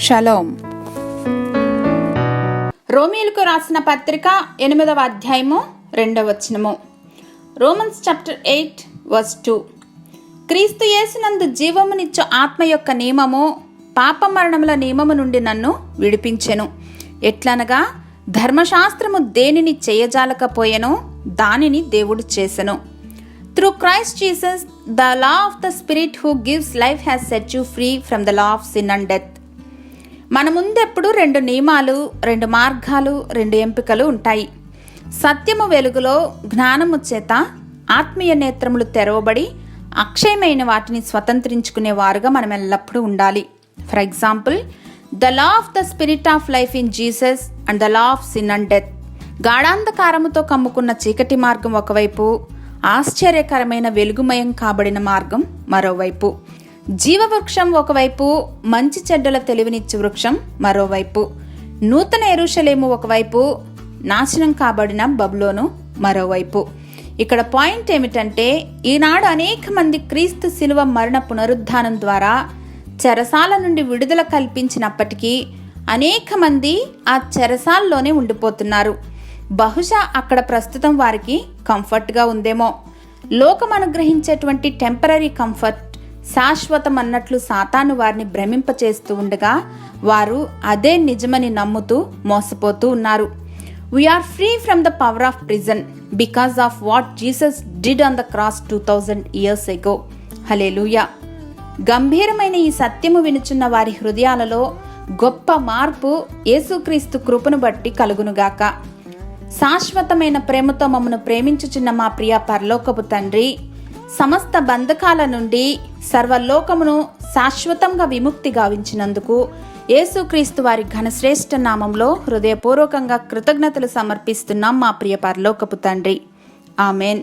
Shalom. రోమీయులకు రాసిన పత్రిక 8వ అధ్యాయము 2వ వచనము. Romans chapter 8:2. క్రీస్తు యేసునందు జీవమునిచ్చు ఆత్మ యొక్క నియమము పాప మరణముల నియమము నుండి నన్ను విడిపించెను. ఎట్లనగా ధర్మశాస్త్రము దేనిని చేయజాలకపోయెనో దానిని దేవుడు చేసెను. Through Christ Jesus, the law of the Spirit who gives life has set you free from the law of sin and death. మన ముందెప్పుడు 2 నియమాలు, 2 మార్గాలు, 2 ఎంపికలు ఉంటాయి. సత్యము వెలుగులో జ్ఞానము చేత ఆత్మీయ నేత్రములు తెరవబడి అక్షయమైన వాటిని స్వతంత్రించుకునే వారుగా మనం ఎల్లప్పుడూ ఉండాలి. For example, the law of the spirit of life in Jesus and the law of sin and death. గాఢాంధకారముతో కమ్ముకున్న చీకటి మార్గం ఒకవైపు, ఆశ్చర్యకరమైన వెలుగుమయం కాబడిన మార్గం మరోవైపు. జీవవృక్షం ఒకవైపు, మంచి చెడ్డల తెలివినిచ్చు వృక్షం మరోవైపు. నూతన యెరూషలేము ఒకవైపు, నాశనం కాబడిన బబులోను మరోవైపు. ఇక్కడ పాయింట్ ఏమిటంటే, ఈనాడు అనేక మంది క్రీస్తు శిలువ మరణ పునరుద్ధానం ద్వారా చెరసాల నుండి విడుదల కల్పించినప్పటికీ అనేక మంది ఆ చెరసాల్లోనే ఉండిపోతున్నారు. బహుశా అక్కడ ప్రస్తుతం వారికి కంఫర్ట్గా ఉందేమో. లోకం అనుగ్రహించేటువంటి టెంపరరీ కంఫర్ట్ శాశ్వతం అన్నట్లు సాతాను వారిని భ్రమింపచేస్తూ ఉండగా వారు అదే నిజమని నమ్ముతూ మోసపోతూ ఉన్నారు. We are free from the power of prison because of what Jesus did on the cross 2000 years ago. Hallelujah. గంభీరమైన ఈ సత్యము వినుచున్న వారి హృదయాలలో గొప్ప మార్పు యేసుక్రీస్తు కృపను బట్టి కలుగునుగాక. శాశ్వతమైన ప్రేమతో మమ్మను ప్రేమించుచున్న మా ప్రియ పరలోకపు తండ్రి, సమస్త బంధకాల నుండి సర్వలోకమును శాశ్వతంగా విముక్తి గావించినందుకు యేసుక్రీస్తు వారి ఘనశ్రేష్ఠ నామంలో హృదయపూర్వకంగా కృతజ్ఞతలు సమర్పిస్తున్నాం మా ప్రియ పరలోకపు తండ్రి. ఆమెన్.